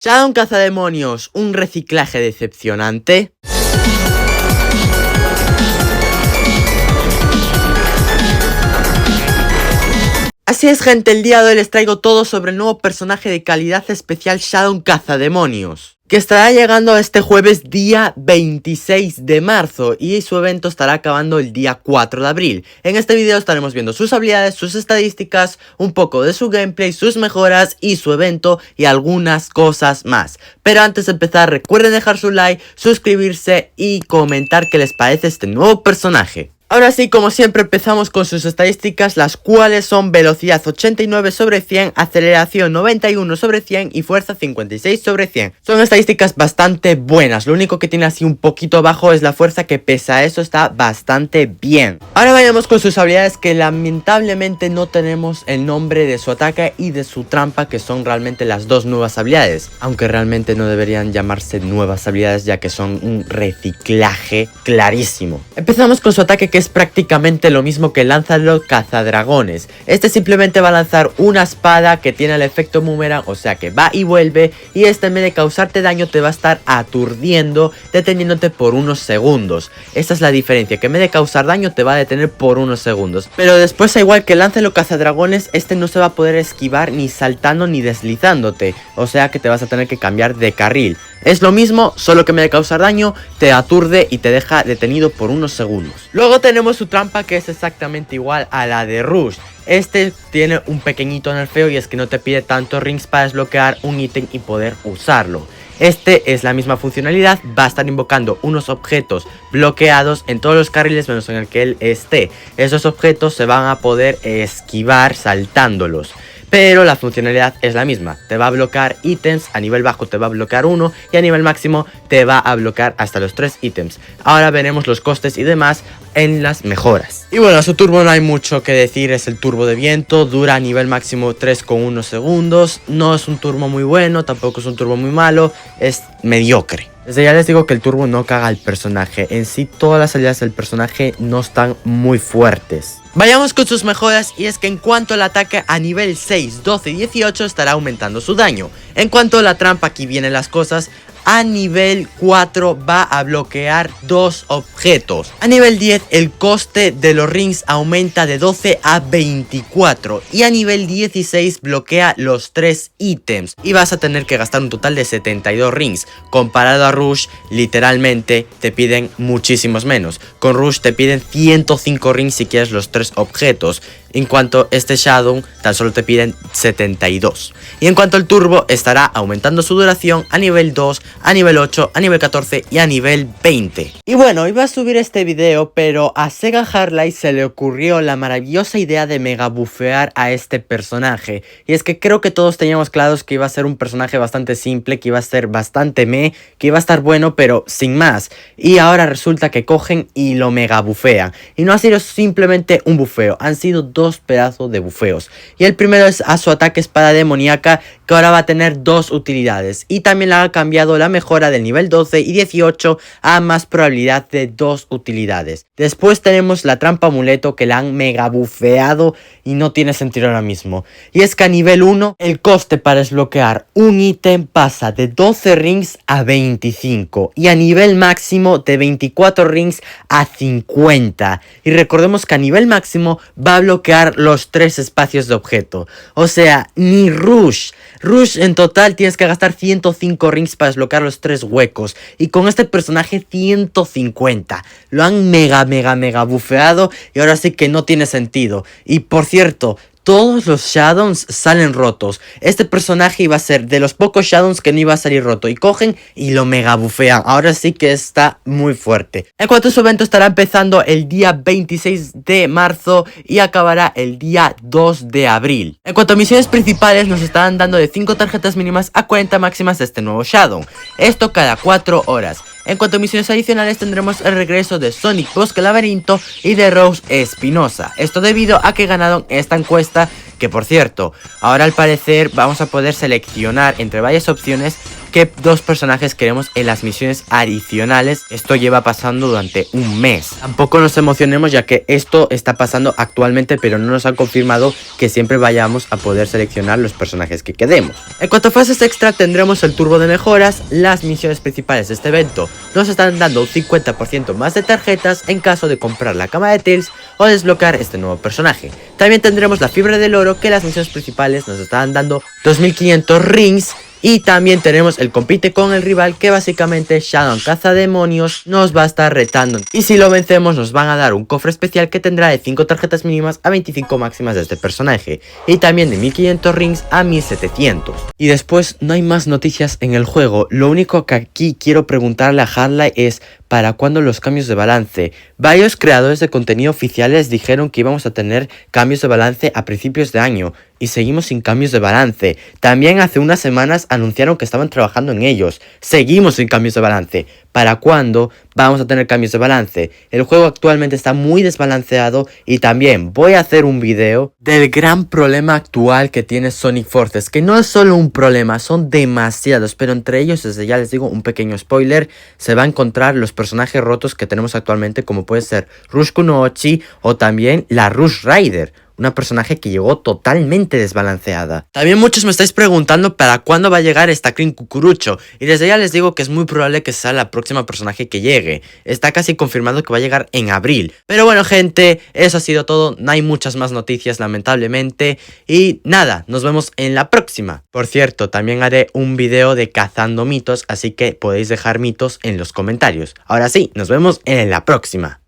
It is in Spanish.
Shadow Cazademonios, un reciclaje decepcionante. Así es, gente, el día de hoy les traigo todo sobre el nuevo personaje de calidad especial Shadow Cazademonios, que estará llegando este jueves día 26 de marzo y su evento estará acabando el día 4 de abril. En este video estaremos viendo sus habilidades, sus estadísticas, un poco de su gameplay, sus mejoras y su evento y algunas cosas más. Pero antes de empezar, recuerden dejar su like, suscribirse y comentar qué les parece este nuevo personaje. Ahora sí, como siempre, empezamos con sus estadísticas, las cuales son velocidad 89 sobre 100, aceleración 91 sobre 100 y fuerza 56 sobre 100. Son estadísticas bastante buenas, lo único que tiene así un poquito bajo es la fuerza, que pese a eso está bastante bien. Ahora vayamos con sus habilidades, que lamentablemente no tenemos el nombre de su ataque y de su trampa, que son realmente las dos nuevas habilidades. Aunque realmente no deberían llamarse nuevas habilidades, ya que son un reciclaje clarísimo. Empezamos con su ataque, que es prácticamente lo mismo que Lancelot Cazadragones. Este simplemente va a lanzar una espada que tiene el efecto boomerang, o sea que va y vuelve, y este en vez de causarte daño te va a estar aturdiendo, deteniéndote por unos segundos. Esta es la diferencia, que en vez de causar daño te va a detener por unos segundos. Pero después, al igual que Lancelot Cazadragones, este no se va a poder esquivar ni saltando ni deslizándote, o sea que te vas a tener que cambiar de carril. Es lo mismo, solo que en vez de causar daño, te aturde y te deja detenido por unos segundos. Luego tenemos su trampa, que es exactamente igual a la de Rush. Este tiene un pequeñito nerfeo, y es que no te pide tantos rings para desbloquear un ítem y poder usarlo. Este es la misma funcionalidad, va a estar invocando unos objetos bloqueados en todos los carriles menos en el que él esté. Esos objetos se van a poder esquivar saltándolos. Pero la funcionalidad es la misma, te va a bloquear ítems, a nivel bajo te va a bloquear uno y a nivel máximo te va a bloquear hasta los 3 ítems. Ahora veremos los costes y demás en las mejoras. Y bueno, su turbo no hay mucho que decir, es el turbo de viento, dura a nivel máximo 3,1 segundos, no es un turbo muy bueno, tampoco es un turbo muy malo, es mediocre. Desde ya les digo que el turbo no caga al personaje, en sí todas las habilidades del personaje no están muy fuertes. Vayamos con sus mejoras, y es que en cuanto al ataque a nivel 6, 12 y 18 estará aumentando su daño. En cuanto a la trampa, aquí vienen las cosas. A nivel 4 va a bloquear 2 objetos. A nivel 10 el coste de los rings aumenta de 12 a 24. Y a nivel 16 bloquea los 3 ítems. Y vas a tener que gastar un total de 72 rings. Comparado a Rush, literalmente te piden muchísimos menos. Con Rush te piden 105 rings si quieres los 3 objetos. En cuanto a este Shadow, tan solo te piden 72. Y en cuanto al turbo, estará aumentando su duración a nivel 2, a nivel 8, a nivel 14 y a nivel 20. Y bueno, iba a subir este video, pero a Sega Harlight se le ocurrió la maravillosa idea de mega bufear a este personaje. Y es que creo que todos teníamos claros que iba a ser un personaje bastante simple, que iba a ser bastante que iba a estar bueno, pero sin más. Y ahora resulta que cogen y lo mega bufean. Y no ha sido simplemente un bufeo, han sido dos pedazos de bufeos. Y el primero es a su ataque espada demoníaca, que ahora va a tener 2 utilidades. Y también le ha cambiado la mejora del nivel 12 y 18 a más probabilidad de 2 utilidades. Después tenemos la trampa amuleto, que la han mega bufeado y no tiene sentido ahora mismo. Y es que a nivel 1 el coste para desbloquear un ítem pasa de 12 rings a 25. Y a nivel máximo de 24 rings a 50. Y recordemos que a nivel máximo va a bloquear los 3 espacios de objeto. O sea, ni Rush. Rush en total tienes que gastar 105 rings para desbloquear los 3 huecos. Y con este personaje 150. Lo han mega bufeado y ahora sí que no tiene sentido. Y por cierto, todos los Shadows salen rotos. Este personaje iba a ser de los pocos Shadows que no iba a salir roto. Y cogen y lo mega bufean. Ahora sí que está muy fuerte. En cuanto a su evento, estará empezando el día 26 de marzo y acabará el día 2 de abril. En cuanto a misiones principales, nos estarán dando de 5 tarjetas mínimas a 40 máximas de este nuevo Shadow. Esto cada 4 horas. En cuanto a misiones adicionales, tendremos el regreso de Sonic Bosque Laberinto y de Rose Espinosa. Esto debido a que ganaron esta encuesta, que por cierto, ahora al parecer vamos a poder seleccionar entre varias opciones qué dos personajes queremos en las misiones adicionales. Esto lleva pasando durante un mes. Tampoco nos emocionemos ya que esto está pasando actualmente, pero no nos han confirmado que siempre vayamos a poder seleccionar los personajes que queremos. En cuanto a fases extra, tendremos el turbo de mejoras. Las misiones principales de este evento nos están dando un 50% más de tarjetas en caso de comprar la cama de Tails o desbloquear este nuevo personaje. También tendremos la fibra del oro, que las misiones principales nos están dando 2500 rings. Y también tenemos el compite con el rival, que básicamente Shadow Cazademonios nos va a estar retando. Y si lo vencemos nos van a dar un cofre especial que tendrá de 5 tarjetas mínimas a 25 máximas de este personaje. Y también de 1500 rings a 1700. Y después no hay más noticias en el juego. Lo único que aquí quiero preguntarle a Hardline es: ¿para cuándo los cambios de balance? Varios creadores de contenido oficiales dijeron que íbamos a tener cambios de balance a principios de año. Y seguimos sin cambios de balance. También hace unas semanas anunciaron que estaban trabajando en ellos. Seguimos sin cambios de balance. ¿Para cuándo vamos a tener cambios de balance? El juego actualmente está muy desbalanceado. Y también voy a hacer un video del gran problema actual que tiene Sonic Forces. Que no es solo un problema, son demasiados. Pero entre ellos, desde ya les digo un pequeño spoiler, se va a encontrar los personajes rotos que tenemos actualmente, como puede ser Rush Kunoichi o también la Rush Rider. Una personaje que llegó totalmente desbalanceada. También muchos me estáis preguntando para cuándo va a llegar esta Cream Cucurucho. Y desde ya les digo que es muy probable que sea la próxima personaje que llegue. Está casi confirmado que va a llegar en abril. Pero bueno, gente, eso ha sido todo. No hay muchas más noticias, lamentablemente. Y nada, nos vemos en la próxima. Por cierto, también haré un video de cazando mitos, así que podéis dejar mitos en los comentarios. Ahora sí, nos vemos en la próxima.